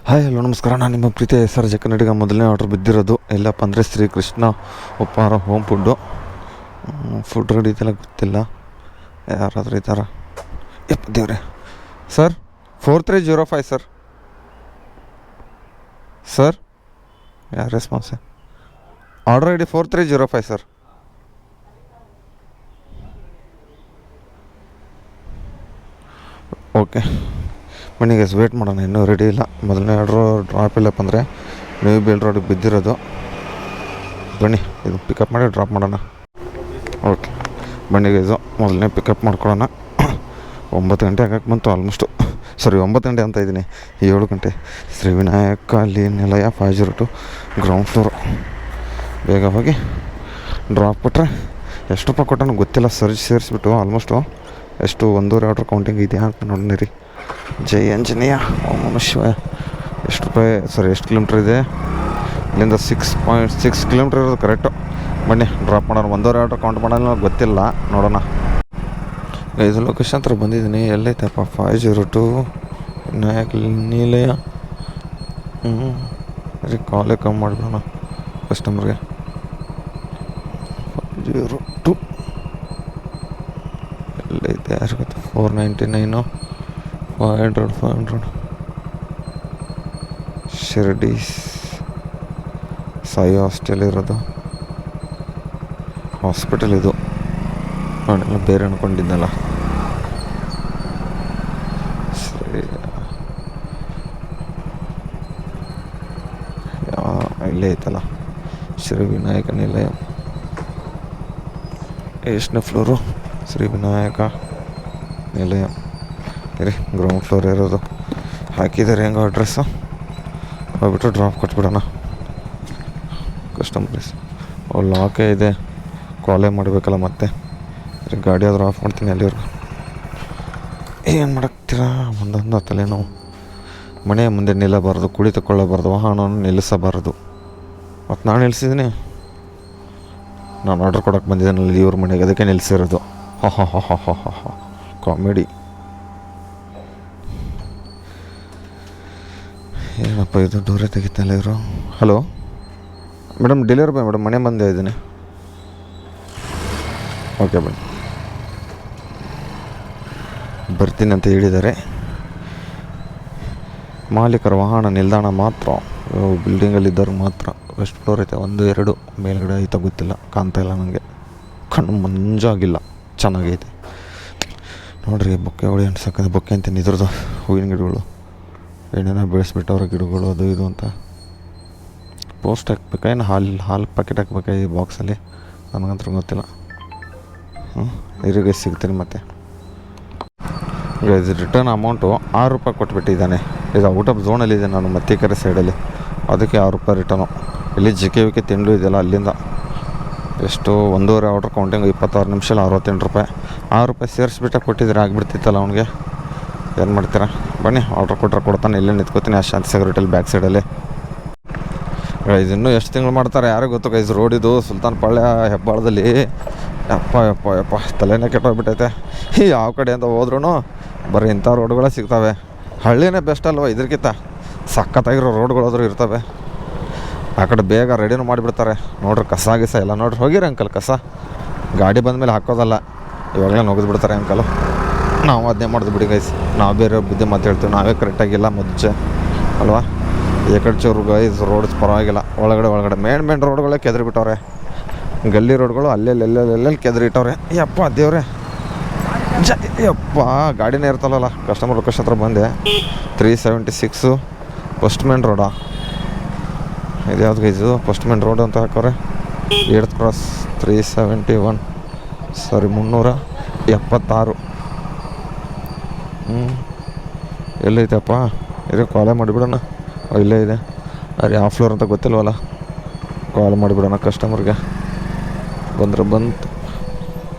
Hi hello ನಮಸ್ಕಾರ. ನಾನು ನಿಮ್ಮ ಪ್ರೀತಿಯ SRJ ಕನ್ನಡಿಗ. ಮೊದಲನೇ ಆರ್ಡ್ರ್ ಬಿದ್ದಿರೋದು ಎಲ್ಲಪ್ಪ ಅಂದರೆ ಶ್ರೀಕೃಷ್ಣ ಉಪಹಾರ ಹೋಮ್ ಫುಡ್ ರೆಡಿ ಇದೆಲ್ಲ ಗೊತ್ತಿಲ್ಲ, ಯಾರಾದರೂ ಇದ್ದಾರ? ಯಪ್ಪ ದೇವ್ರೆ. Sir 4305 sir. ಸರ್ ಯಾರು response? Order ID 4305 sir. Okay ಬನ್ನಿ ಗೈಸ್, ವೇಟ್ ಮಾಡೋಣ, ಇನ್ನೂ ರೆಡಿ ಇಲ್ಲ. ಮೊದಲನೇ ಆರ್ಡ್ರು ಡ್ರಾಪ್ ಇಲ್ಲಪ್ಪ ಅಂದರೆ ನೀವು ಬೇಲ್ ರೋಡಿಗೆ ಬಿದ್ದಿರೋದು. ಬನ್ನಿ ಇದು ಪಿಕಪ್ ಮಾಡಿ ಡ್ರಾಪ್ ಮಾಡೋಣ. ಓಕೆ ಬನ್ನಿ ಗೈಸು, ಮೊದಲನೇ ಪಿಕಪ್ ಮಾಡ್ಕೊಳ್ಳೋಣ. 9 ಗಂಟೆ ಆಗಕ್ಕೆ ಬಂತು ಆಲ್ಮೋಸ್ಟು. ಸಾರಿ 9 ಗಂಟೆ ಅಂತ ಇದ್ದೀನಿ, 7 ಗಂಟೆ. ಶ್ರೀ ವಿನಾಯಕ ಅಲ್ಲಿ ನಿಲಯ 502 ಗ್ರೌಂಡ್ ಫ್ಲೋರು. ಬೇಗ ಹೋಗಿ ಡ್ರಾಪ್ ಕೊಟ್ಟರೆ ಎಷ್ಟು ರೂಪಾಯಿ ಕೊಟ್ಟನು ಗೊತ್ತಿಲ್ಲ. ಸೇರಿಸ್ಬಿಟ್ಟು ಆಲ್ಮೋಸ್ಟು ಎಷ್ಟು 1.5 ಆರ್ಡ್ರ್ ಕೌಂಟಿಂಗ್ ಇದೆಯಾ ಅಂತ ನೋಡಿ ರೀ. ಜೈ ಆಂಜನೇಯ ಓಂ ನಮಃ ಶಿವಾಯ. ಎಷ್ಟು ರೂಪಾಯಿ ಸಾರಿ ಎಷ್ಟು ಕಿಲೋಮೀಟ್ರ್ ಇದೆ ಇಲ್ಲಿಂದ? 6.6 ಕಿಲೋಮೀಟ್ರ್ ಇರೋದು ಕರೆಕ್ಟು. ಬನ್ನಿ ಡ್ರಾಪ್ ಮಾಡೋಣ. 1.5 ಆರ್ಡ್ರ್ ಕೌಂಟ್ ಮಾಡೋಣ, ಗೊತ್ತಿಲ್ಲ, ನೋಡೋಣ. ಇದು ಲೊಕೇಶನ್ ಹತ್ರ ಬಂದಿದ್ದೀನಿ. ಎಲ್ಲೈತಪ್ಪ? 502 ವಿನಾಯಕ ನಿಲಯ. ಸರಿ ಕಾಲೇ ಕಮ್ಮಿ ಮಾಡಿಬಿಡೋಣ ಕಸ್ಟಮರ್ಗೆ. 502 ಎಲ್ಲೈತೆ ಯಾರು ಗೊತ್ತು? 499 500 ಶಿರ್ಡಿ ಸಾಯಿ ಹಾಸ್ಟೆಲ್ ಇರೋದು. ಹಾಸ್ಪಿಟಲ್ ಇದು ನಾನೆಲ್ಲ ಬೇರೆ ಅನ್ಕೊಂಡಿದ್ದೆನಲ್ಲ. ಸರಿ ಇಲ್ಲೇ ಐತಲ್ಲ ಶ್ರೀ ವಿನಾಯಕ ನಿಲಯ. ಎಷ್ಟನೇ ಫ್ಲೋರು? ಶ್ರೀ ವಿನಾಯಕ ನಿಲಯ ರೀ, ಗ್ರೌಂಡ್ ಫ್ಲೋರ್ ಇರೋದು. ಹಾಕಿದ್ದಾರೆ ಹೆಂಗೆ ಅಡ್ರೆಸ್ಸು, ಹೋಗ್ಬಿಟ್ಟು ಡ್ರಾಪ್ ಕೊಟ್ಬಿಡೋಣ ಕಸ್ಟಮರ್ಸ್. ಲಾಕೇ ಇದೆ, ಕಾಲೇ ಮಾಡಬೇಕಲ್ಲ ಮತ್ತೆ. ಗಾಡಿ ಆದರೂ ಆಫ್ ಮಾಡ್ತೀನಿ ಅಲ್ಲಿವರೆಗೂ. ಏನು ಮಾಡಾಕ್ತೀರಾ? ಒಂದೊಂದು ತಲೆನೋವು. ಮನೆ ಮುಂದೆ ನಿಲ್ಲಬಾರ್ದು, ಕುಳಿತುಕೊಳ್ಳಬಾರ್ದು, ವಾಹನವನ್ನು ನಿಲ್ಲಿಸಬಾರದು. ಮತ್ತು ನಾನು ನಿಲ್ಲಿಸಿದ್ದೀನಿ, ನಾನು ಆರ್ಡ್ರ್ ಕೊಡೋಕೆ ಬಂದಿದ್ದೇನಲ್ಲ ಇವ್ರ ಮನೆಗೆ, ಅದಕ್ಕೆ ನಿಲ್ಲಿಸಿರೋದು. ಹಾ ಕಾಮಿಡಿ. ಏನಪ್ಪ ಇದು ಡೋರೇ ತೆಗಿತಲ್ಲ ಇವರು. Hello madam, delivery boy madam, ಮನೆ ಬಂದೇ ಇದ್ದೀನಿ. ಓಕೆ ಬನ್ನಿ, ಬರ್ತೀನಿ ಅಂತ ಹೇಳಿದ್ದಾರೆ. ಮಾಲೀಕರ ವಾಹನ ನಿಲ್ದಾಣ ಮಾತ್ರ, ಬಿಲ್ಡಿಂಗಲ್ಲಿದ್ದವ್ರು ಮಾತ್ರ. ಎಷ್ಟು ಫ್ಲೋರ್ ಐತೆ? 1 2 ಮೇಲ್ಗಡೆ ಐತೆ ಗೊತ್ತಿಲ್ಲ, ಕಾಣ್ತಾ ಇಲ್ಲ ನನಗೆ. ಕಣ್ಣು ಮಂಜಾಗಿಲ್ಲ, ಚೆನ್ನಾಗೈತೆ ನೋಡ್ರಿ. ಬೊಕ್ಕೆ ಹೊಳಿ ಅನ್ಸಕ್ಕಂದ್ರೆ ಬೊಕ್ಕೆ ಅಂತೀನಿ ಇದ್ರದ್ದು. ಹೂವಿನ ಗಿಡಗಳು ಏನೇನೋ ಬೆಳೆಸ್ಬಿಟ್ಟವ್ರ ಗಿಡಗಳು, ಅದು ಇದು ಅಂತ. ಪೋಸ್ಟ್ ಹಾಕ್ಬೇಕಾ ಏನು ಹಾಲು ಪ್ಯಾಕೆಟ್ ಹಾಕ್ಬೇಕಾ ಈ ಬಾಕ್ಸಲ್ಲಿ? ನನಗಂತೂ ಗೊತ್ತಿಲ್ಲ. ಇರಿಗೆ ಸಿಗ್ತೀನಿ ಮತ್ತೆ. ಇದು ರಿಟರ್ನ್ ಅಮೌಂಟು 6 ರೂಪಾಯಿ ಕೊಟ್ಬಿಟ್ಟಿದ್ದಾನೆ. ಇದು ಔಟ್ ಆಫ್ ಝೋನಲ್ಲಿದೆ, ನಾನು ಮತ್ತಿಕೆರೆ ಸೈಡಲ್ಲಿ, ಅದಕ್ಕೆ 6 ರೂಪಾಯಿ ರಿಟರ್ನು. ಇಲ್ಲಿ JKVK ತಿಂಗಳು ಇದೆಯಲ್ಲ ಅಲ್ಲಿಂದ. ಎಷ್ಟು 1.5 ಆರ್ಡ್ರ್ ಕೌಂಟಿಂಗ್ 26 ನಿಮಿಷದಲ್ಲಿ 68 ರೂಪಾಯಿ. 6 ರೂಪಾಯಿ ಸೇರಿಸ್ಬಿಟ್ಟು ಕೊಟ್ಟಿದ್ರೆ ಆಗಿಬಿಡ್ತಿತ್ತಲ್ಲ ಅವ್ನಿಗೆ. ಏನು ಮಾಡ್ತೀರಾ? ಬನ್ನಿ, ಆರ್ಡ್ರ್ ಕೊಟ್ಟರೆ ಕೊಡ್ತಾನೆ. ಇಲ್ಲೇ ನಿಂತ್ಕೋತೀನಿ ಆ ಶಾಂತಿಸಾಗರ್ ಹೋಟೆಲ್ ಬ್ಯಾಕ್ ಸೈಡಲ್ಲಿ. ಇನ್ನೂ ಎಷ್ಟು ತಿಂಗಳು ಮಾಡ್ತಾರೆ ಯಾರಿಗೂ ಗೊತ್ತು ಗೈಸ್. ರೋಡಿದು ಸುಲ್ತಾನ್ ಪಾಳ್ಯ ಹೆಬ್ಬಾಳದಲ್ಲಿ ಯಪ್ಪ ತಲೆನೇ ಕೆಟ್ಟೋಗ್ಬಿಟ್ಟೈತೆ. ಯಾವ ಕಡೆ ಅಂತ ಹೋದ್ರೂ ಬರೀ ಇಂಥ ರೋಡ್ಗಳೇ ಸಿಗ್ತವೆ. ಹಳ್ಳಿನೇ ಬೆಸ್ಟ್ ಅಲ್ವ? ಇದ್ರಕ್ಕಿಂತ ಸಖತ್ತಾಗಿರೋ ರೋಡ್ಗಳಾದರೂ ಇರ್ತವೆ. ಆ ಕಡೆ ಬೇಗ ರೆಡಿನೂ ಮಾಡಿಬಿಡ್ತಾರೆ. ನೋಡ್ರಿ ಕಸ ಎಲ್ಲ ನೋಡ್ರಿ. ಹೋಗಿರಿ ಅಂಕಲ್, ಕಸ ಗಾಡಿ ಬಂದಮೇಲೆ ಹಾಕೋದಲ್ಲ, ಇವಾಗಲೇ ನುಗ್ದು ಬಿಡ್ತಾರೆ ಅಂಕಲು. ನಾವು ಅದನ್ನೇ ಮಾಡೋದು ಬಿಡಿ ಗೈಸ್. ನಾವು ಬೇರೆ ಬುದ್ಧಿ ಮಾತು ಹೇಳ್ತೀವಿ, ನಾವೇ ಕರೆಕ್ಟಾಗಿಲ್ಲ ಮುಂಚೆ ಅಲ್ವಾ? ಏಕಡ್ಚೂರು ಗೈಸ್ ರೋಡ್ಸ್ ಪರವಾಗಿಲ್ಲ. ಒಳಗಡೆ ಮೇನ್ ರೋಡ್ಗಳೇ ಕೆದರಿಬಿಟ್ಟವ್ರೆ. ಗಲ್ಲಿ ರೋಡ್ಗಳು ಅಲ್ಲೆಲ್ಲಿ ಕೆದರಿಟ್ಟವ್ರೆ. ಯಪ್ಪ ದೇವ್ರೆ, ಯಪ್ಪ ಗಾಡಿನೇ ಇರ್ತಲ್ಲ. ಕಸ್ಟಮರ್ ಲೊಕೇಶನ್ ಹತ್ರ ಬಂದೆ. 376 ಫಸ್ಟ್ ಮೇನ್ ರೋಡಾ? ಇದು ಯಾವ್ದು ಗೈಸು? ಫಸ್ಟ್ ಮೇನ್ ರೋಡ್ ಅಂತ ಹಾಕೋರೆ. 8th ಕ್ರಾಸ್ 371 ಸಾರಿ 376. ಎಲ್ಲೈತಪ್ಪ? ಇರೋ ಕಾಲೇ ಮಾಡಿಬಿಡೋಣ. ಇಲ್ಲೇ ಇದೆ. ಅರೆ ಯಾವ ಫ್ಲೋರ್ ಅಂತ ಗೊತ್ತಿಲ್ವಲ್ಲ, ಕಾಲ್ ಮಾಡಿಬಿಡೋಣ ಕಸ್ಟಮರ್ಗೆ. ಬಂತು.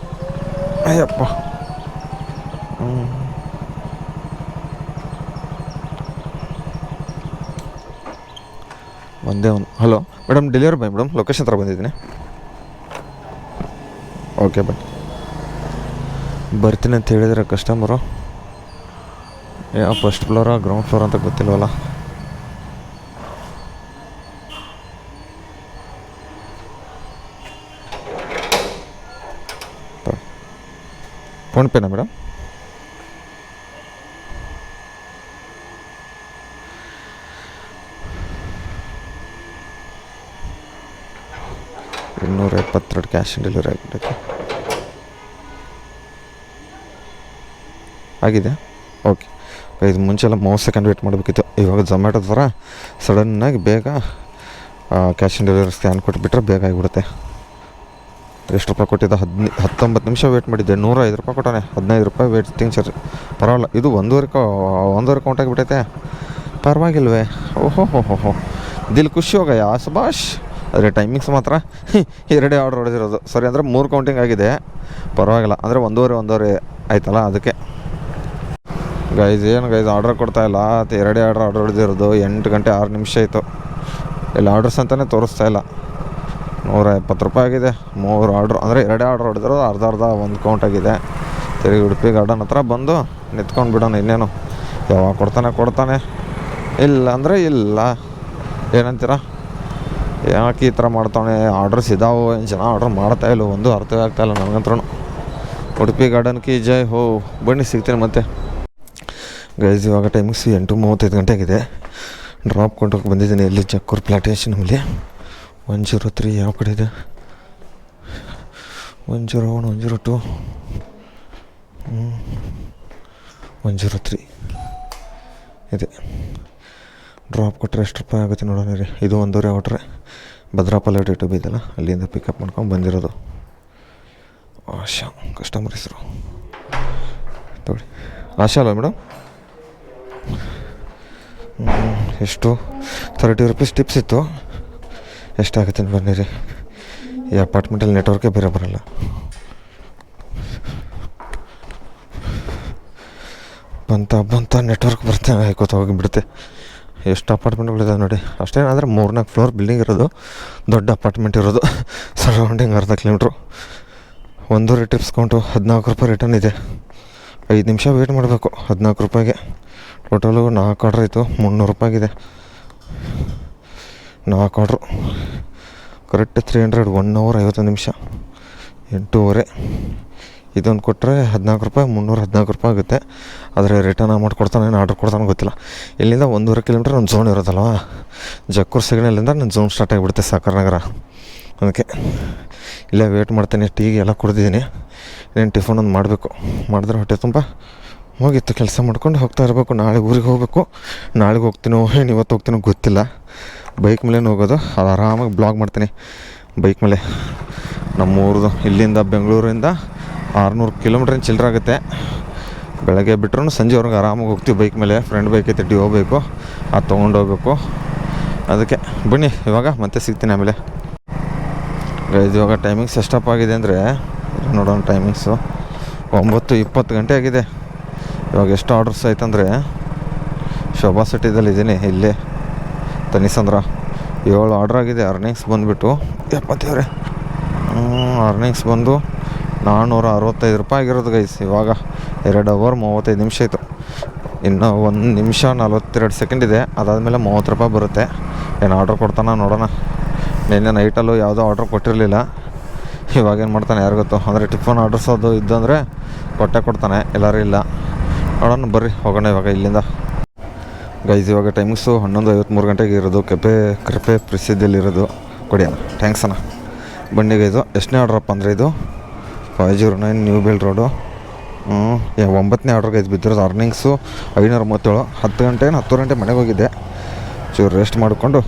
ಅಯ್ಯಪ್ಪ ಒಂದೇ ಒಂದು. Hello madam, delivery boy madam, location ಹತ್ರ ಬಂದಿದ್ದೀನಿ. ಓಕೆ ಬನ್ನಿ. ಬರ್ತೀನಿ ಅಂತ ಹೇಳಿದರೆ ಕಸ್ಟಮರು. ಯಾವ ಫಸ್ಟ್ ಫ್ಲೋರಾ ಗ್ರೌಂಡ್ ಫ್ಲೋರ್ ಅಂತ ಗೊತ್ತಿಲ್ವಲ್ಲ. ಫೋನ್ಪೇನಾ ಮೇಡಮ್? $272 ಕ್ಯಾಶ್ ಆನ್ ಡೆಲಿವರಿ ಆಗಿಬಿಟ್ಟೈತೆ. ಆಗಿದೆ. ಓಕೆ, ಇದು ಮುಂಚೆಲ್ಲ 30 ಸೆಕೆಂಡ್ ವೇಟ್ ಮಾಡಬೇಕಿತ್ತು. ಇವಾಗ ಝೊಮ್ಯಾಟೊ ಥರ ಸಡನ್ನಾಗಿ ಬೇಗ ಕ್ಯಾಶ್ ಆನ್ ಡೆಲಿವರಿ ಸ್ಕ್ಯಾನ್ ಕೊಟ್ಬಿಟ್ರೆ ಬೇಗ ಆಗಿಬಿಡುತ್ತೆ. ಎಷ್ಟು ರೂಪಾಯಿ ಕೊಟ್ಟಿದ್ದ? 19 ನಿಮಿಷ ವೇಟ್ ಮಾಡಿದ್ದೆ. $105 ಕೊಟ್ಟಾನೆ. $15 ವೇಟಿಂಗ್ ಚಾರ್ಜ್. ಪರವಾಗಿಲ್ಲ. ಇದು ಒಂದೂವರೆ ಕೌಂಟ್ ಆಗಿಬಿಟ್ಟೈತೆ. ಪರವಾಗಿಲ್ವೇ? ಓಹೋ ದಿಲ್ ಖುಷಿ ಹೋಗಯ್ಯ ಸುಭಾಷ್. ಆದರೆ ಟೈಮಿಂಗ್ಸ್ ಮಾತ್ರ 2 ಆರ್ಡ್ರ್ ಹೊಡೆದಿರೋದು. ಸರಿ, ಅಂದರೆ 3 ಕೌಂಟಿಂಗ್ ಆಗಿದೆ. ಪರವಾಗಿಲ್ಲ, ಅಂದರೆ ಒಂದೂವರೆ ಆಯ್ತಲ್ಲ ಅದಕ್ಕೆ. ಗೈಸ್ ಆರ್ಡ್ರ್ ಕೊಡ್ತಾಯಿಲ್ಲ. 2 ಆರ್ಡ್ರ್ ಹೊಡೆದಿರೋದು. 8 ಗಂಟೆ 6 ನಿಮಿಷ ಆಯಿತು. ಇಲ್ಲಿ ಆರ್ಡ್ರಸ್ ಅಂತಲೇ ತೋರಿಸ್ತಾಯಿಲ್ಲ. $170 ಆಗಿದೆ. 3 ಆರ್ಡ್ರ್, ಅಂದರೆ 2 ಆರ್ಡ್ರ್ ಹೊಡೆದಿರೋದು. ಅರ್ಧ ಒಂದು ಕೌಂಟ್ ಆಗಿದೆ. ತಿರುಗಿ ಉಡುಪಿ ಗಾರ್ಡನ್ ಹತ್ರ ಬಂದು ನಿಂತ್ಕೊಂಡು ಬಿಡೋಣ. ಇನ್ನೇನು ಯಾವಾಗ ಕೊಡ್ತಾನೆ, ಇಲ್ಲ ಅಂದರೆ ಇಲ್ಲ. ಏನಂತೀರ? ಯಾಕೆ ಈ ಥರ ಮಾಡ್ತಾನೆ? ಆರ್ಡ್ರಸ್ ಇದಾವೆ, ಜನ ಆರ್ಡ್ರ್ ಮಾಡ್ತಾಯಿಲ್ಲ. ಒಂದು ಅರ್ಥವೇ ಆಗ್ತಾಯಿಲ್ಲ ನನಗಂತ್ರೂ. ಉಡುಪಿ ಗಾರ್ಡನ್ ಕಿ ಜೈ ಹೋ. ಬನ್ನಿ, ಸಿಗ್ತೀನಿ ಮತ್ತೆ. ಗೈಸ್ ಇವಾಗ ಟೈಮಿಂಗ್ಸ್ 8:35 ಗಂಟೆ ಆಗಿದೆ. ಡ್ರಾಪ್ ಕೊಂಡೋಗಿ ಬಂದಿದ್ದೀನಿ. ಇಲ್ಲಿ ಜಕ್ಕೂರು ಪ್ಲಾಂಟೇಷನಲ್ಲಿ 103 ಯಾವ ಕಡೆ ಇದೆ? 101, 102, 103 ಇದೆ. ಡ್ರಾಪ್ ಕೊಟ್ಟರೆ ಎಷ್ಟು ರೂಪಾಯಿ ಆಗುತ್ತೆ ನೋಡೋಣ ರೀ. ಇದು 1.5 ಹೊಟ್ರೆ ಭದ್ರಾಪಲ್ಲಿ ಯೂಟ್ಯೂಬ್ ಇದೆಯಲ್ಲ, ಅಲ್ಲಿಂದ ಪಿಕಪ್ ಮಾಡ್ಕೊಂಡು ಬಂದಿರೋದು. ಆಶಾ ಕಸ್ಟಮರ್ ಹೆಸರು ತಗೊಳ್ಳಿ. ಆಶಾ ಅಲ್ವಾ ಮೇಡಮ್? ಎಷ್ಟು? $30 ಟಿಪ್ಸ್ ಇತ್ತು. ಎಷ್ಟಾಗುತ್ತೆ ಬನ್ನಿ ರೀ. ಈ ಅಪಾರ್ಟ್ಮೆಂಟಲ್ಲಿ ನೆಟ್ವರ್ಕೇ ಬೇರೆ ಬರೋಲ್ಲ. ಬಂತ ನೆಟ್ವರ್ಕ್ ಬರ್ತಾನೆ ಆಯ್ಕೋತ ಹೋಗಿಬಿಡುತ್ತೆ. ಎಷ್ಟು ಅಪಾರ್ಟ್ಮೆಂಟ್ಗಳಿದಾವೆ ನೋಡಿ. ಅಷ್ಟೇನಾದರೆ 3-4 ಫ್ಲೋರ್ ಬಿಲ್ಡಿಂಗ್ ಇರೋದು, ದೊಡ್ಡ ಅಪಾರ್ಟ್ಮೆಂಟ್ ಇರೋದು. ಸರೌಂಡಿಂಗ್ ಅರ್ಧ ಕಿಲೋಮೀಟ್ರು. 1.5 tips count. $14 ರಿಟರ್ನ್ ಇದೆ. 5 ನಿಮಿಷ ವೇಟ್ ಮಾಡಬೇಕು. $14. ಟೋಟಲು 4 ಆರ್ಡ್ರ್ ಆಯಿತು. $300 ಆಗಿದೆ. 4 ಆರ್ಡ್ರು ಕರೆಕ್ಟ್ 300. 1 ಅವರ್ 50 ನಿಮಿಷ. 8:30. ಇದೊಂದು ಕೊಟ್ಟರೆ $14, $314 ಆಗುತ್ತೆ. ಆದರೆ ರಿಟರ್ನ್ ಅಮೌಂಟ್ ಕೊಡ್ತಾನೆ, ಆರ್ಡ್ರ್ ಕೊಡ್ತಾನೆ ಗೊತ್ತಿಲ್ಲ. ಇಲ್ಲಿಂದ 1.5 ಕಿಲೋಮೀಟ್ರ್ ನನ್ನ ಝೋನ್ ಇರೋದಲ್ವ. ಜಕ್ಕೂರು ಸಿಗ್ನಲಿಂದ ನನ್ನ ಝೋನ್ ಸ್ಟಾರ್ಟ್ ಆಗಿಬಿಡುತ್ತೆ, ಸಾಕರ್ ನಗರ. ಅದಕ್ಕೆ ಇಲ್ಲೇ ವೇಟ್ ಮಾಡ್ತೇನೆ. ಟೀಗೆ ಎಲ್ಲ ಕುಡ್ದಿದ್ದೀನಿ. ಇನ್ನೇನು ಟಿಫನ್ ಒಂದು ಮಾಡಬೇಕು. ಮಾಡಿದ್ರೆ ಹೊಟ್ಟೆ ತುಂಬ ಹೋಗಿತ್ತು. ಕೆಲಸ ಮಾಡ್ಕೊಂಡು ಹೋಗ್ತಾ ಇರಬೇಕು. ನಾಳೆ ಊರಿಗೆ ಹೋಗಬೇಕು. ನಾಳೆಗೆ ಹೋಗ್ತೀನೋ ಏನು ಇವತ್ತು ಹೋಗ್ತೀನೋ ಗೊತ್ತಿಲ್ಲ. ಬೈಕ್ ಮೇಲೆ ಹೋಗೋದು. ಅದು ಆರಾಮಾಗಿ ಬ್ಲಾಗ್ ಮಾಡ್ತೀನಿ ಬೈಕ್ ಮೇಲೆ. ನಮ್ಮೂರದು ಇಲ್ಲಿಂದ ಬೆಂಗಳೂರಿಂದ 600 ಕಿಲೋಮೀಟ್ರಿನ ಚಿಲ್ಲರೆ ಆಗುತ್ತೆ. ಬೆಳಗ್ಗೆ ಬಿಟ್ಟರು ಸಂಜೆವರೆಗೆ ಆರಾಮಾಗಿ ಹೋಗ್ತೀವಿ ಬೈಕ್ ಮೇಲೆ. ಫ್ರೆಂಡ್ ಬೈಕ್ ಐತೆ, ಹೋಗಬೇಕು. ಅದು ತೊಗೊಂಡು ಹೋಗ್ಬೇಕು. ಅದಕ್ಕೆ ಬನ್ನಿ ಇವಾಗ ಮತ್ತೆ ಸಿಗ್ತೀನಿ ಆಮೇಲೆ. ಇವಾಗ ಟೈಮಿಂಗ್ಸ್ ಎಷ್ಟಪ್ಪ ಆಗಿದೆ ಅಂದರೆ ನೋಡೋಣ. ಟೈಮಿಂಗ್ಸು 9:20 ಗಂಟೆ ಆಗಿದೆ. ಇವಾಗ ಎಷ್ಟು ಆರ್ಡರ್ಸ್ ಆಯ್ತಂದರೆ, ಶೋಭಾ ಸಿಟಿದಲ್ಲಿ ಇದ್ದೀನಿ, ಇಲ್ಲೇ ತನಿಸಂದ್ರ 7 ಆರ್ಡ್ರ್ ಆಗಿದೆ. ಅರ್ನಿಂಗ್ಸ್ ಬಂದುಬಿಟ್ಟು 70 ಅರ್ನಿಂಗ್ಸ್ ಬಂದು $465 ಆಗಿರೋದು ಗೈಸ್. ಇವಾಗ 2 ಅವರ್ 35 ನಿಮಿಷ ಆಯಿತು. ಇನ್ನು 1 ನಿಮಿಷ 42 ಸೆಕೆಂಡ್ ಇದೆ. ಅದಾದಮೇಲೆ $30 ಬರುತ್ತೆ. ಏನು ಆರ್ಡ್ರ್ ಕೊಡ್ತಾನೆ ನೋಡೋಣ. ನಿನ್ನೆ ನೈಟಲ್ಲೂ ಯಾವುದೋ ಆರ್ಡ್ರ್ ಕೊಟ್ಟಿರಲಿಲ್ಲ. ಇವಾಗೇನು ಮಾಡ್ತಾನೆ ಯಾರು ಗೊತ್ತು. ಅಂದರೆ ಟಿಫನ್ ಆರ್ಡರ್ಸ್ ಅದು ಇದ್ದಂದರೆ ಕೊಡ್ತಾನೆ, ಎಲ್ಲರೂ ಇಲ್ಲ. ನೋಡೋಣ ಬರ್ರಿ ಹೋಗೋಣ ಇವಾಗ ಇಲ್ಲಿಂದ. ಗೈಸ್ ಇವಾಗ ಟೈಮಿಂಗ್ಸು 11:53 ಗಂಟೆಗೆ ಇರೋದು. ಕೃಪೆ ಪ್ರಸಿದ್ಧಿಯಲ್ಲಿರೋದು. ಕೊಡಿ ಅಣ್ಣ, ಥ್ಯಾಂಕ್ಸ್ ಅಣ್ಣ. ಬನ್ನಿ ಗೈಸು. ಎಷ್ಟನೇ ಆರ್ಡ್ರಪ್ಪ ಅಂದರೆ ಇದು 509 ನ್ಯೂ ಬೇಲ್ ರೋಡು. 9ನೇ ಆರ್ಡ್ರ್ ಗೈಸ್ ಬಿದ್ದಿರೋದು. ಅರ್ನಿಂಗ್ಸು 537. 10 ಗಂಟೆ ಮನೆಗೆ ಹೋಗಿದ್ದೆ. ಚೂರು ರೆಸ್ಟ್ ಮಾಡಿಕೊಂಡು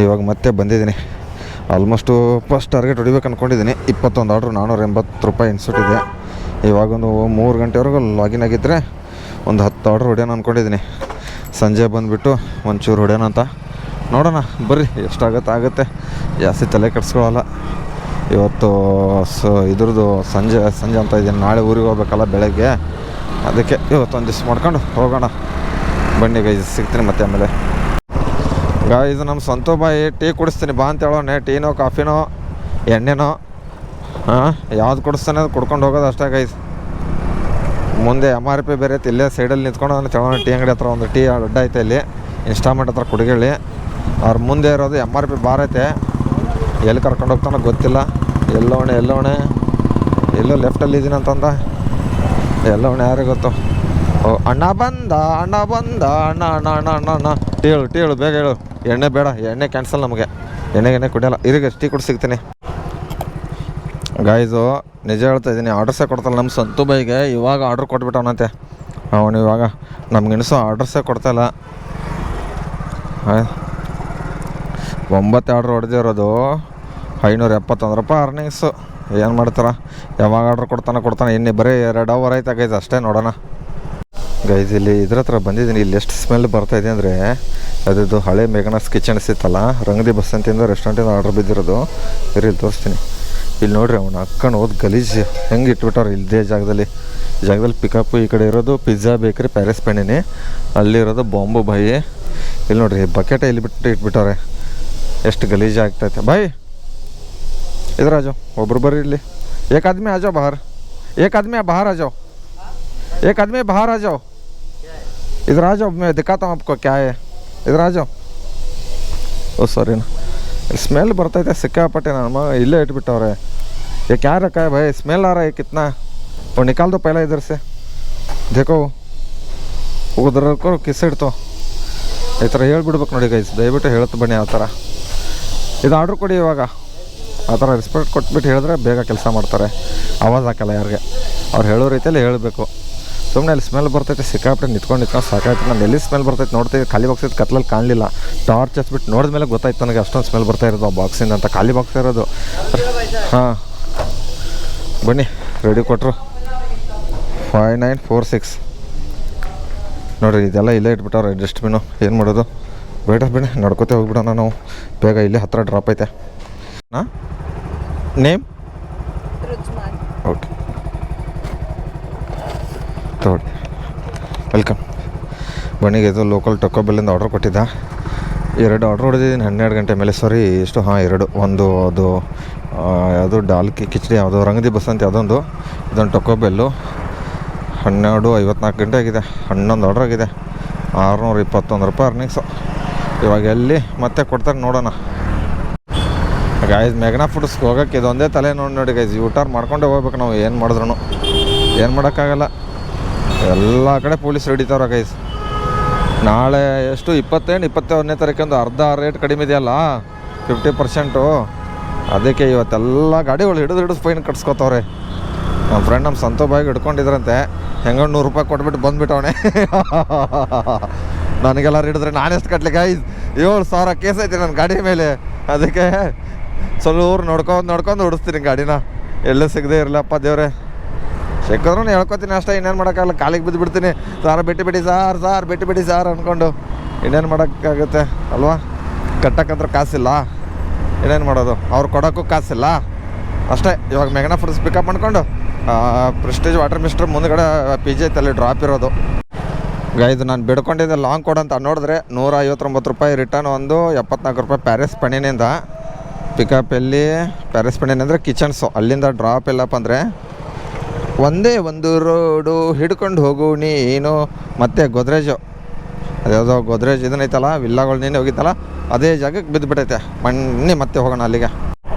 ಇವಾಗ ಮತ್ತೆ ಬಂದಿದ್ದೀನಿ. ಆಲ್ಮೋಸ್ಟು ಫಸ್ಟ್ ಟಾರ್ಗೆಟ್ ಹೊಡಿಬೇಕು ಅಂದ್ಕೊಂಡಿದ್ದೀನಿ. 21 ಆರ್ಡ್ರು $480 ಇನ್ಸ್ಟಿಟ್ಯೂಟ್ ಇದೆ. ಇವಾಗೊಂದು 3 ಗಂಟೆವರೆಗೂ ಲಾಗಿನ್ ಆಗಿದ್ದರೆ ಒಂದು 10 ಆರ್ಡ್ರ್ ಹೊಡ್ಯೋಣ ಅಂದ್ಕೊಂಡಿದ್ದೀನಿ. ಸಂಜೆ ಬಂದುಬಿಟ್ಟು ಒಂಚೂರು ಹೊಡ್ಯೋಣ ಅಂತ. ನೋಡೋಣ ಬರ್ರಿ, ಎಷ್ಟಾಗುತ್ತೆ. ಜಾಸ್ತಿ ತಲೆ ಕೆಡಿಸ್ಕೊಳ್ಳಲ್ಲ. ಇವತ್ತು ಇದ್ರದ್ದು ಸಂಜೆ ಅಂತ ಇದ್ದೀನಿ. ನಾಳೆ ಊರಿಗೆ ಹೋಗ್ಬೇಕಲ್ಲ ಬೆಳಗ್ಗೆ. ಅದಕ್ಕೆ ಇವತ್ತೊಂದು ದಿವ್ಸ ಮಾಡ್ಕೊಂಡು ಹೋಗೋಣ. ಬನ್ನಿ ಗೈಸ್, ಸಿಗ್ತೀನಿ ಮತ್ತೆ ಆಮೇಲೆ. ಗೈಸ್ ನಮ್ಮ ಸ್ವಂತ ಬಾಯಿ ಟೀ ಕುಡಿಸ್ತೀನಿ ಬಾ ಅಂತ ಹೇಳೋಣ. ಟೀನೋ ಕಾಫಿನೋ ಎಣ್ಣೆನೋ ಯಾವ್ದು ಕುಡಿಸ್ತಾನೆ ಅದು ಕುಡ್ಕೊಂಡು ಹೋಗೋದು ಅಷ್ಟೇ ಗೈಸ್. ಮುಂದೆ MRP ಬೇರೆ ಐತೆ. ಇಲ್ಲೇ ಸೈಡಲ್ಲಿ ನಿಂತ್ಕೊಂಡು ನಾನು ತಗೊಳ್ಳೋಣ. ಟೀ ಅಂಗಡಿ ಹತ್ರ ಒಂದು ಟೀ ಅಡ್ಡ ಐತೆ ಇಲ್ಲಿ, ಇನ್ಸ್ಟಾಲ್ಮೆಂಟ್ ಹತ್ರ ಕುಡಿಗೇಳಿ. ಅವ್ರ ಮುಂದೆ ಇರೋದು MRP ಬಾರ್ ಐತೆ. ಎಲ್ಲಿ ಕರ್ಕೊಂಡು ಹೋಗ್ತಾನೋ ಗೊತ್ತಿಲ್ಲ. ಎಲ್ಲೋಣೆ ಎಲ್ಲೋ ಲೆಫ್ಟಲ್ಲಿ ಇದ್ದೀನಿ ಅಂತಂದ. ಎಲ್ಲವನ್ನ ಯಾರಿಗೆ ಗೊತ್ತು. ಓ ಅಣ್ಣ ಬಂದ ಅಣ್ಣ ಬಂದ ಅಣ್ಣ ಅಣ್ಣ ಅಣ್ಣ ಅಣ್ಣ ಅಣ್ಣ ಟೀ ಹೇಳು ಬೇಗ ಹೇಳು. ಎಣ್ಣೆ ಬೇಡ, ಎಣ್ಣೆ ಕ್ಯಾನ್ಸಲ್ ನಮಗೆ, ಎಣ್ಣೆ ಕುಡಿಯಲ್ಲ. ಇರಿಗೆ ಟೀ ಕುಡಿ ಸಿಗ್ತೀನಿ. ಗಾಯ್ಸು ನಿಜ ಹೇಳ್ತಾ ಇದ್ದೀನಿ, ಆರ್ಡ್ರಸ್ಸೇ ಕೊಡ್ತಲ್ಲ ನಮ್ಮ ಸಂತು ಬೈಗೆ. ಇವಾಗ ಆರ್ಡ್ರ್ ಕೊಟ್ಬಿಟ್ಟವನಂತೆ ಅವನು. ಇವಾಗ ನಮ್ಗೆ ಇನ್ಸು ಆರ್ಡ್ರಸ್ಸೇ ಕೊಡ್ತಾಯಿಲ್ಲ. 9 ಆರ್ಡ್ರ್ ಹೊಡೆದಿರೋದು 571 ರೂಪಾಯಿ ಅರ್ನಿಂಗ್ಸು. ಏನು ಮಾಡ್ತಾರ, ಯಾವಾಗ ಆರ್ಡ್ರ್ ಕೊಡ್ತಾನೆ. ಇನ್ನೇ ಬರೀ 2 ಅವರ್ ಆಯ್ತಾ ಗೈಸ್, ಅಷ್ಟೇ ನೋಡೋಣ. ಗೈಸ್ ಇಲ್ಲಿ ಇದ್ರ ಹತ್ರ ಬಂದಿದ್ದೀನಿ. ಇಲ್ಲಿ ಎಷ್ಟು ಸ್ಮೆಲ್ ಬರ್ತಾಯಿದೆ ಅಂದರೆ, ಅದರದ್ದು ಹಳೆ ಮೇಘನಾಸ್ ಕಿಚನ್ಸ್ ಇತ್ತಲ್ಲ, ರಂಗದಿ ಬಸಂತಿಂದ ರೆಸ್ಟೋರೆಂಟಿಂದ ಆರ್ಡ್ರ್ ಬಿದ್ದಿರೋದು. ಇಲ್ಲಿ ತೋರಿಸ್ತೀನಿ. ಇಲ್ಲಿ ನೋಡ್ರಿ, ಅವನು ಅಕ್ಕನ ಹೋದ್ ಗಲೀಜು ಹೆಂಗೆ ಇಟ್ಬಿಟ್ಟವ್ರು ಇಲ್ಲದೇ ಜಾಗದಲ್ಲಿ ಪಿಕಪ್ಪು. ಈ ಕಡೆ ಇರೋದು ಪಿಜ್ಜಾ ಬೇಕ್ರಿ ಪ್ಯಾರಿಸ್ ಪೆಣ್ಣಿನಿ, ಅಲ್ಲಿರೋದು ಬಾಂಬು ಬಾಯಿ. ಇಲ್ಲಿ ನೋಡ್ರಿ ಬಕೆಟ ಇಲ್ಲಿ ಬಿಟ್ಟು ಇಟ್ಬಿಟ್ಟವ್ರೆ. ಎಷ್ಟು ಗಲೀಜು ಆಗ್ತೈತೆ. ಬಾಯ್ इधर आ जाओ, ಒಬ್ರು ಬರ್ರಿ ಇಲ್ಲಿ. एक आदमी आ जाओ बाहर, एक आदमी बाहर आ जाओ, एक आदमी बाहर आ जाओ, इधर आ जाओ, मैं दिखाता हूँ आपको क्या है, इधर आ जाओ. ओ सॉरी ना, स्मेल बರ್ತೈತೆ ಸಿಕ್ಕಾಪಟ್ಟೆ. ನಮ್ಮ ಇಲ್ಲೇ ಇಟ್ಬಿಟ್ಟವ್ರೆ. ये क्या रखा है भाई, स्मेल आ रहा है कितना, वो निकाल दो पहला इधर से. देखो उधर को किस ಇಡ್ತೋ. ಈ ಥರ ಹೇಳ್ಬಿಡ್ಬೇಕು ನೋಡಿ ಗೈಸ್, ದಯವಿಟ್ಟು ಹೇಳ್ತು ಬನ್ನಿ. ಆ ಥರ ಇದು ಆರ್ಡ್ರ್ ಕೊಡಿ ಇವಾಗ. ಆ ಥರ ರೆಸ್ಪೆಕ್ಟ್ ಕೊಟ್ಬಿಟ್ಟು ಹೇಳಿದ್ರೆ ಬೇಗ ಕೆಲಸ ಮಾಡ್ತಾರೆ. ಆವಾಜ್ ಹಾಕಲ್ಲ ಯಾರಿಗೆ. ಅವ್ರು ಹೇಳೋ ರೀತಿಯಲ್ಲಿ ಹೇಳಬೇಕು. ಸುಮ್ಮನೆ ಅಲ್ಲಿ ಸ್ಮೆಲ್ ಬರ್ತೈತೆ ಸಿಕ್ಕಾಪಟ್ಟೆ. ನಿಂತ್ಕೊಂಡು ಸಾಕಾಯ್ತು. ನಾನು ಎಲ್ಲಿ ಸ್ಮೆಲ್ ಬರ್ತೈತೆ ನೋಡ್ತೀವಿ. ಖಾಲಿ ಬಾಕ್ಸ್ ಇತ್ತು, ಕತ್ಲಲ್ಲಿ ಕಾಣಲಿಲ್ಲ. ಟಾರ್ಚ್ ಹಚ್ಬಿಟ್ಟು ನೋಡಿದ ಮೇಲೆ ಗೊತ್ತಾಯ್ತು ನನಗೆ ಅಷ್ಟೊಂದು ಸ್ಮೆಲ್ ಬರ್ತಾ ಇರೋದು ಆ ಬಾಕ್ಸಿಂದ ಅಂತ. ಖಾಲಿ ಬಾಕ್ಸ್ ಇರೋದು. ಹಾಂ ಬನ್ನಿ, ರೆಡಿ ಕೊಟ್ಟರು. 5946 ನೋಡಿರಿ. ಇದೆಲ್ಲ ಇಲ್ಲೇ ಇಟ್ಬಿಟ್ಟವ್ರೆ ಡಸ್ಟ್ಬಿನ್ನು. ಏನು ಮಾಡೋದು, ಬೇಡ ಬಿಡಿ, ನಡ್ಕೋತೆ ಹೋಗ್ಬಿಡೋಣ ನಾವು. ಬೇಗ ಇಲ್ಲೇ ಹತ್ತಿರ ಡ್ರಾಪ್ ಐತೆ. ಹಾಂ ನೇಮ್ ಓಕೆ ತಗೊಳ್ಳಿ, ವೆಲ್ಕಮ್. ಬನ್ನಿಗೆ ಇದು ಲೋಕಲ್ ಟೊಕೊ ಬೆಲ್ಲಿಂದ ಆರ್ಡ್ರ್ ಕೊಟ್ಟಿದ್ದ. 2 ಆರ್ಡ್ರ್ ಹೊಡೆದಿದ್ದೀನಿ 12 ಗಂಟೆ ಮೇಲೆ. ಸಾರಿ ಎಷ್ಟು, ಹಾಂ 2. ಒಂದು ಅದು ಯಾವುದು ಡಾಲ್ಕಿ ಕಿಚಡಿ, ಯಾವುದು ರಂಗದಿ ಬಸಂತಿ ಅದೊಂದು, ಇದೊಂದು ಟೊಕೊ ಬೆಲ್ಲು. 12:54 ಗಂಟೆ ಆಗಿದೆ. 11 ಆರ್ಡ್ರ್ ಆಗಿದೆ. 621 ರೂಪಾಯಿ ಅರ್ನಿಂಗ್ಸು. ಇವಾಗ ಎಲ್ಲಿ ಮತ್ತೆ ಕೊಡ್ತಾರೆ ನೋಡೋಣ. ಗಾಯ್ಸ್ ಮೇಘನಾ ಫುಡ್ಸ್ಗೆ ಹೋಗೋಕ್ಕೆ ಇದೊಂದೇ ತಲೆ ನೋಡಿ ಗೈಸ್. ಊಟಾರ್ ಮಾಡ್ಕೊಂಡೇ ಹೋಗ್ಬೇಕು ನಾವು. ಏನು ಮಾಡಿದ್ರು ಏನು ಮಾಡೋಕ್ಕಾಗಲ್ಲ. ಎಲ್ಲ ಕಡೆ ಪೊಲೀಸ್ ಹಿಡಿತಾವ್ರೆ ಗೈಸ್. ನಾಳೆ ಎಷ್ಟು 21ನೇ ತಾರೀಕಂದು ಅರ್ಧ ರೇಟ್ ಕಡಿಮೆ ಇದೆಯಲ್ಲ, 50%. ಅದಕ್ಕೆ ಇವತ್ತೆಲ್ಲ ಗಾಡಿಗಳು ಹಿಡಿದು ಫೈನ್ ಕಟ್ಸ್ಕೊತವ್ರೆ. ನಮ್ಮ ಫ್ರೆಂಡ್ ನಮ್ಮ ಸಂತೋ ಬಾಯಿಗೆ ಹಿಡ್ಕೊಂಡಿದ್ರಂತೆ. ಹೆಂಗೆ 100 ರೂಪಾಯಿ ಕೊಟ್ಬಿಟ್ಟು ಬಂದುಬಿಟ್ಟವನೆ. ನನಗೆಲ್ಲರೂ ಹಿಡಿದ್ರೆ ನಾನೆಷ್ಟು ಕಟ್ಲಿಕ್ಕೆ 7,000 ಕೇಸ್ ಐತಿ ನನ್ನ ಗಾಡಿ ಮೇಲೆ. ಅದಕ್ಕೆ ಸ್ವಲ್ಪ ನೋಡ್ಕೊಂಡು ಹೊಡಿಸ್ತೀನಿ ಗಾಡಿನ. ಎಲ್ಲೂ ಸಿಗದೆ ಇರಲಪ್ಪ ದೇವ್ರೆ. ಸಿಕ್ಕಿದ್ರೂ ಹೇಳ್ಕೊತೀನಿ ಅಷ್ಟೇ, ಇನ್ನೇನು ಮಾಡೋಕ್ಕಾಗಲ್ಲ. ಕಾಲಿಗೆ ಬಿದ್ದು ಬಿಡ್ತೀನಿ. ಸಾರ್ ಬಿಟ್ಟು ಬಿಡಿ ಸಾರ್ ಅಂದ್ಕೊಂಡು. ಇನ್ನೇನು ಮಾಡೋಕ್ಕಾಗುತ್ತೆ ಅಲ್ವಾ. ಕಟ್ಟಕ್ಕಂದ್ರೆ ಕಾಸಿಲ್ಲ, ಇನ್ನೇನು ಮಾಡೋದು. ಅವ್ರು ಕೊಡೋಕ್ಕೂ ಕಾಸಿಲ್ಲ ಅಷ್ಟೇ. ಇವಾಗ ಮೇಘನಾ ಫುಡ್ಸ್ ಪಿಕಪ್ ಮಾಡ್ಕೊಂಡು ಪ್ರೆಸ್ಟೀಜ್ ವಾಟರ್ ಮಿಸ್ಟ್ರ್ ಮುಂದುಗಡೆ PG ಐತಲ್ಲಿ ಡ್ರಾಪ್ ಇರೋದು. ಇದು ನಾನು ಬಿಡ್ಕೊಂಡಿದ್ದೆ ಲಾಂಗ್ ಕೋಡ್ ಅಂತ. ನೋಡಿದ್ರೆ 159 ರೂಪಾಯಿ ರಿಟರ್ನ್, ಒಂದು 74 ರೂಪಾಯಿ ಪ್ಯಾರಿಸ್ ಪೆಣ್ಣಿನಿಂದ ಪಿಕಪ್. ಎಲ್ಲಿ ಪ್ಯಾರಿಸ್ ಪೆಣ್ಣಿನ ಅಂದರೆ ಕಿಚನ್ಸು, ಅಲ್ಲಿಂದ ಡ್ರಾಪ್ ಎಲ್ಲಪ್ಪ ಅಂದರೆ ಒಂದೇ ಒಂದು ರೋಡು ಹಿಡ್ಕೊಂಡು ಹೋಗು ನೀನು. ಮತ್ತು ಗೋದ್ರೇಜು, ಅದ್ಯಾವುದೋ ಗೋದ್ರೇಜ್ ಇದನ್ನೈತಲ್ಲ ವಿಲ್ಲಾಗಳು ನೀನು ಹೋಗಿತ್ತಲ್ಲ, ಅದೇ ಜಾಗಕ್ಕೆ ಬಿದ್ದುಬಿಟ್ಟೈತೆ. ಬನ್ನಿ ಮತ್ತೆ ಹೋಗೋಣ ಅಲ್ಲಿಗೆ.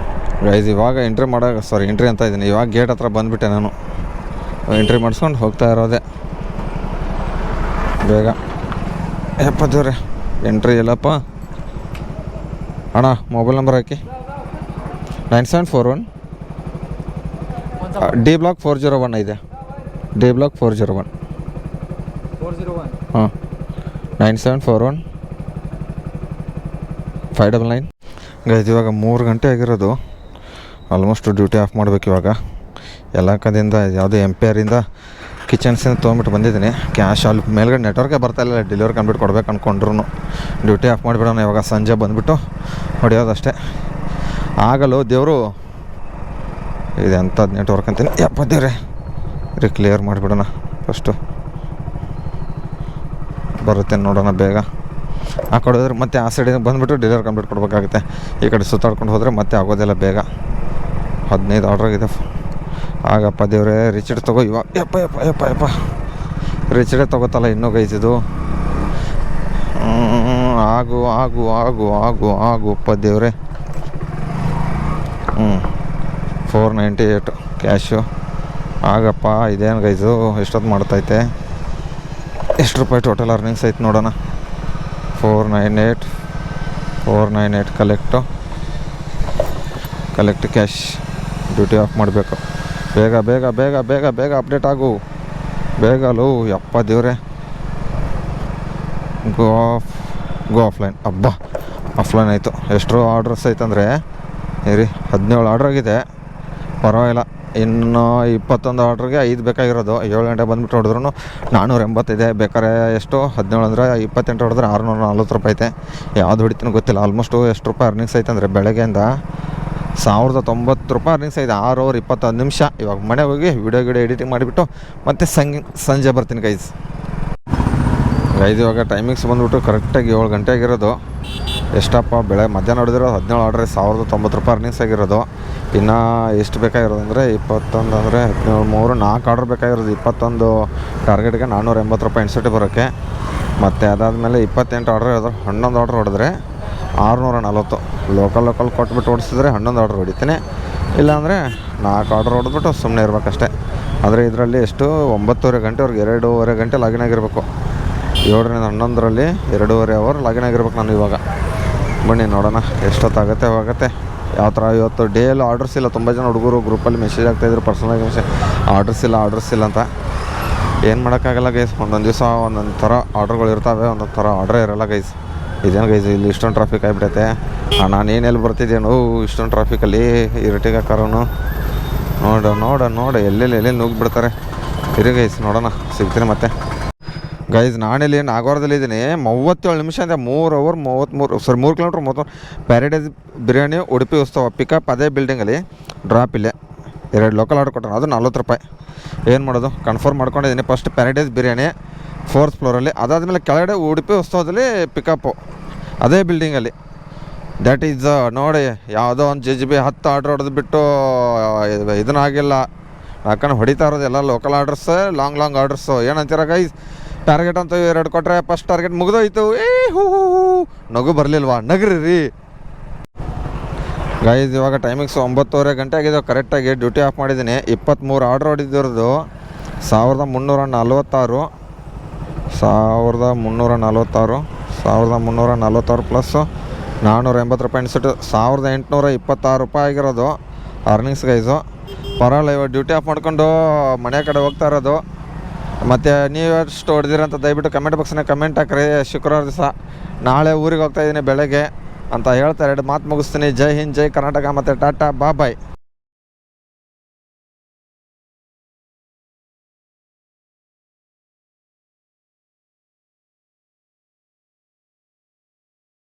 ಗೈಸ್ ಇವಾಗ ಎಂಟ್ರಿ ಅಂತ ಇದ್ದೀನಿ. ಇವಾಗ ಗೇಟ್ ಹತ್ರ ಬಂದುಬಿಟ್ಟೆ ನಾನು. ಎಂಟ್ರಿ ಮಾಡಿಸ್ಕೊಂಡು ಹೋಗ್ತಾ ಇರೋದೆ ಬೇಗ. ದೇವ್ರೆ ಎಂಟ್ರಿ ಎಲ್ಲಪ್ಪ. ಅಣ್ಣ ಮೊಬೈಲ್ ನಂಬರ್ ಹಾಕಿ. 9741 D ಬ್ಲಾಕ್ 401 ಇದೆ. D block 401. ಹಾಂ 9741 599. ಗೈಸ್ ಇವಾಗ 3 ಗಂಟೆ ಆಗಿರೋದು. ಆಲ್ಮೋಸ್ಟ್ ಡ್ಯೂಟಿ ಆಫ್ ಮಾಡಬೇಕು ಇವಾಗ. ಎಲ್ಲ ಕಡೆಯಿಂದ ಯಾವುದೋ ಎಂಪೈರಿಂದ ಕಿಚನ್ಸಿಂದ ತೊಗೊಂಬಿಟ್ಟು ಬಂದಿದ್ದೀನಿ. ಕ್ಯಾಶ್ ಅಲ್ಲಿ ಮೇಲ್ಗಡೆ ನೆಟ್ವರ್ಕೇ ಬರ್ತಾಯಿಲ್ಲ. ಡೆಲಿವರಿ ಕಂಪ್ಲೀಟ್ ಕೊಡ್ಬೇಕು ಅಂದ್ಕೊಂಡ್ರು ಡ್ಯೂಟಿ ಆಫ್ ಮಾಡಿಬಿಡೋಣ. ಇವಾಗ ಸಂಜೆ ಬಂದುಬಿಟ್ಟು ಹೊಡೆಯೋದಷ್ಟೇ. ಆಗಲ್ಲ ದೇವರು. ಇದು ಎಂಥದ್ದು ನೆಟ್ವರ್ಕ್ ಅಂತೀನಿ. ದೇವ್ರೆ ಕ್ಲಿಯರ್ ಮಾಡಿಬಿಡೋಣ ಫಸ್ಟು. ಬರುತ್ತೆ ನೋಡೋಣ ಬೇಗ. ಆ ಕಡೆ ಹೋದ್ರೆ ಮತ್ತೆ ಆ ಸೈಡಿಗೆ ಬಂದುಬಿಟ್ಟು ಡೆಲಿವರಿ ಕಂಪ್ಲೀಟ್ ಕೊಡಬೇಕಾಗುತ್ತೆ. ಈ ಕಡೆ ಸುತ್ತಾಡ್ಕೊಂಡು ಹೋದರೆ ಮತ್ತೆ ಆಗೋದಿಲ್ಲ ಬೇಗ. 15 ಆರ್ಡ್ರ್ ಆಗಿದೆ. ಆಗಪ್ಪ ದೇವ್ರೆ, ರಿಚಿಡ್ ತೊಗೋ ಇವಾಗ. ಯಪ್ಪ ರಿಚಿಡೇ ತೊಗೋತಲ್ಲ ಇನ್ನೂ ಗೈಸಿದು. ಆಗು ಅಪ್ಪ ದೇವ್ರೆ. 498 ಕ್ಯಾಶು. ಆಗಪ್ಪ ಇದೇನು ಗೈಸು ಎಷ್ಟೊತ್ತು ಮಾಡ್ತೈತೆ. ಎಷ್ಟು ರೂಪಾಯಿ ಟೋಟಲ್ ಅರ್ನಿಂಗ್ಸ್ ಐತೆ ನೋಡೋಣ. 498 ಕಲೆಕ್ಟ್ ಕ್ಯಾಶ್. ಡ್ಯೂಟಿ ಆಫ್ ಮಾಡಬೇಕು. ಬೇಗ ಬೇಗ ಬೇಗ ಬೇಗ ಬೇಗ ಅಪ್ಡೇಟ್ ಆಗು ಬೇಗಲು. ಯಪ್ಪ ದೇವ್ರೆ. ಗೋ ಆಫ್ಲೈನ್. ಹಬ್ಬ ಆಫ್ಲೈನ್ ಆಯಿತು. ಎಷ್ಟು ಆರ್ಡ್ರಸ್ ಐತಂದರೆ ಇರಿ 17 ಆರ್ಡ್ರ್ ಆಗಿದೆ. ಪರವಾಗಿಲ್ಲ. ಇನ್ನು 21 ಆರ್ಡ್ರಿಗೆ 5 ಬೇಕಾಗಿರೋದು. 7 ಗಂಟೆ ಬಂದುಬಿಟ್ಟು ಹೊಡೆದ್ರು 485 ಬೇಕಾದ್ರೆ ಎಷ್ಟು 17 ಅಂದರೆ 28 ಹೊಡೆದ್ರೆ 640 ರೂಪಾಯಿ ಐತೆ. ಯಾವ್ದು ಹೊಡಿತೀನಿ ಗೊತ್ತಿಲ್ಲ. ಆಲ್ಮೋಸ್ಟು ಎಷ್ಟು ರೂಪಾಯಿ ಅರ್ನಿಂಗ್ಸ್ ಐತೆ ಅಂದರೆ ಬೆಳಗ್ಗೆಯಿಂದ 1090 ರೂಪಾಯಿ ಅರ್ನಿಂಗ್ಸ್ ಐತೆ. 6 ಅವರ್ 21 ನಿಮಿಷ. ಇವಾಗ ಮನೆಗೆ ಹೋಗಿ ವಿಡಿಯೋ ಎಡಿಟಿಂಗ್ ಮಾಡಿಬಿಟ್ಟು ಮತ್ತೆ ಸಂಜೆ ಬರ್ತೀನಿ ಗೈಸ್. ಇವಾಗ ಟೈಮಿಂಗ್ಸ್ ಬಂದುಬಿಟ್ಟು ಕರೆಕ್ಟಾಗಿ 7 ಗಂಟೆ ಆಗಿರೋದು. ಎಷ್ಟಪ್ಪ ಮಧ್ಯಾಹ್ನ ಹೊಡೆದಿರೋ 17 ಆರ್ಡ್ರೆ 1090 ರೂಪಾಯಿ ಅರ್ನಿಂಗ್ಸ್ ಆಗಿರೋದು. ಇನ್ನು ಎಷ್ಟು ಬೇಕಾಗಿರೋದು ಅಂದರೆ 21 ಅಂದರೆ 17 4 ಆರ್ಡ್ರ್ ಬೇಕಾಗಿರೋದು. 21 ಟಾರ್ಗೆಟ್ಗೆ 480 ರೂಪಾಯಿ ಇನ್ಸೆಂಟಿವ್ ಬರೋಕ್ಕೆ. ಮತ್ತು ಅದಾದಮೇಲೆ 28 ಆರ್ಡ್ರ್ ಹೊಡೆದ್ರೆ 11 ಆರ್ಡ್ರ್ ಹೊಡೆದ್ರೆ 640. ಲೋಕಲ್ ಕೊಟ್ಬಿಟ್ಟು ಓಡಿಸಿದ್ರೆ 11 ಆರ್ಡ್ರ್ ಹೊಡಿತೀನಿ. ಇಲ್ಲಾಂದರೆ 4 ಆರ್ಡ್ರ್ ಹೊಡೆದ್ಬಿಟ್ಟು ಸುಮ್ಮನೆ ಇರಬೇಕಷ್ಟೆ. ಆದರೆ ಇದರಲ್ಲಿ ಎಷ್ಟು 9:30 ಗಂಟೆವರೆಗೆ 2.5 ಗಂಟೆ ಲಾಗಿನ್ ಆಗಿರಬೇಕು. 7ರಿಂದ 11ರಲ್ಲಿ 2.5 ಅವರ್ ಲಾಗಿನ್ ಆಗಿರ್ಬೇಕು ನಾನು ಇವಾಗ. ಬನ್ನಿ ನೋಡೋಣ ಎಷ್ಟೊತ್ತಾಗುತ್ತೆ ಹೋಗುತ್ತೆ. ಯಾವ ಥರ ಇವತ್ತು ಡೇಲಿ ಆರ್ಡರ್ಸ್ ಇಲ್ಲ. ತುಂಬ ಜನ ಹುಡುಗರು ಗ್ರೂಪಲ್ಲಿ ಮೆಸೇಜ್ ಆಗ್ತಾಯಿದ್ರು ಪರ್ಸನಲಾಗಿ ಆರ್ಡರ್ಸ್ ಇಲ್ಲ ಅಂತ. ಏನು ಮಾಡೋಕ್ಕಾಗಲ್ಲ ಗೈಸ್. ಒಂದೊಂದು ದಿವಸ ಒಂದೊಂದು ಥರ ಆರ್ಡ್ರ್ಗಳು ಇರ್ತವೆ, ಒಂದೊಂದು ಥರ ಆರ್ಡ್ರೇ ಇರೋಲ್ಲ ಗೈಸ್. ಇದೇನು ಗೈಸ್ ಇಲ್ಲಿ ಇಷ್ಟೊಂದು ಟ್ರಾಫಿಕ್ ಆಗಿಬಿಟ್ಟೈತೆ. ನಾನು ಏನೆಲ್ಲಿ ಬರ್ತಿದ್ದೇನು ಇಷ್ಟೊಂದು ಟ್ರಾಫಿಕಲ್ಲಿ ಇರಟಿಗ ಕಾರನು. ನೋಡು ಎಲ್ಲೆಲ್ಲಿ ನುಗ್ಗಿಬಿಡ್ತಾರೆ. ಇರಿ ಗೈಸ್ ನೋಡೋಣ ಸಿಗ್ತೀನಿ ಮತ್ತೆ. ಗೈಸ್ ನಾನಿಲ್ಲಿ ನಾಗವಾರದಲ್ಲಿದ್ದೀನಿ. 37 ನಿಮಿಷ ಅಂದರೆ 3 hour 3 kilometre 33. Paradise biryani Udupi Utsav pickup ಅದೇ ಬಿಲ್ಡಿಂಗಲ್ಲಿ, ಡ್ರಾಪ್ ಇಲ್ಲೇ. 2 ಲೋಕಲ್ ಆರ್ಡರ್ ಕೊಟ್ಟರು, ಅದು 40 ರೂಪಾಯಿ. ಏನು ಮಾಡೋದು ಕನ್ಫರ್ಮ್ ಮಾಡ್ಕೊಂಡಿದ್ದೀನಿ. ಫಸ್ಟ್ ಪ್ಯಾರಡೈಸ್ ಬಿರಿಯಾನಿ 4th ಫ್ಲೋರಲ್ಲಿ, ಅದಾದಮೇಲೆ ಕೆಳಗಡೆ ಉಡುಪಿ ಉತ್ಸವದಲ್ಲಿ ಪಿಕಪ್ಪು ಅದೇ ಬಿಲ್ಡಿಂಗಲ್ಲಿ. ದ್ಯಾಟ್ ಈಸ್ ನೋಡಿ ಯಾವುದೋ ಒಂದು JGB 10 ಆರ್ಡ್ರ್ ಹೊಡೆದ್ಬಿಟ್ಟು ಇದನ್ನಾಗಿಲ್ಲ. ಯಾಕಂದ್ರೆ ಹೊಡಿತಾ ಇರೋದು ಎಲ್ಲ ಲೋಕಲ್ ಆರ್ಡರ್ಸ್, ಲಾಂಗ್ ಆರ್ಡರ್ಸು. ಏನಂತೀರ ಗೈಸ್? ಟಾರ್ಗೆಟ್ ಅಂತ 2 ಕೊಟ್ಟರೆ ಫಸ್ಟ್ ಟಾರ್ಗೆಟ್ ಮುಗಿದೋಯ್ತು. ಹೂ ನಗು ಬರಲಿಲ್ವಾ? ನಗ್ರಿ ಗೈಸ್. ಇವಾಗ ಟೈಮಿಂಗ್ಸ್ 9:30 ಗಂಟೆ ಆಗಿದೆ. ಕರೆಕ್ಟಾಗಿ ಡ್ಯೂಟಿ ಆಫ್ ಮಾಡಿದ್ದೀನಿ. 23 ಆರ್ಡ್ರ್ ಹೊಡಿದಿರೋದು 1346 ಪ್ಲಸ್ 480 ರೂಪಾಯಿ ಇನ್ಸೆಂಟಿವ್ 1826 ರೂಪಾಯಿ ಆಗಿರೋದು ಅರ್ನಿಂಗ್ಸ್ ಗೈಸು. ಪರವಾಗಿಲ್ಲ. ಇವಾಗ ಡ್ಯೂಟಿ ಆಫ್ ಮಾಡ್ಕೊಂಡು ಮನೆ ಕಡೆ ಹೋಗ್ತಾ ಇರೋದು. ಮತ್ತು ನೀವು ಎಷ್ಟು ಹೊಡೆದಿರಂತ ದಯವಿಟ್ಟು ಕಮೆಂಟ್ ಬಾಕ್ಸ್ನಾಗ ಕಮೆಂಟ್ ಹಾಕ್ರಿ. ಶುಕ್ರವಾರ ದಿವಸ ನಾಳೆ ಊರಿಗೆ ಹೋಗ್ತಾಯಿದ್ದೀನಿ ಬೆಳಗ್ಗೆ ಅಂತ ಹೇಳ್ತಾ 2 ಮಾತು ಮುಗಿಸ್ತೀನಿ. ಜೈ ಹಿಂದ್, ಜೈ ಕರ್ನಾಟಕ ಮತ್ತು ಟಾಟಾ ಬಾಯ್.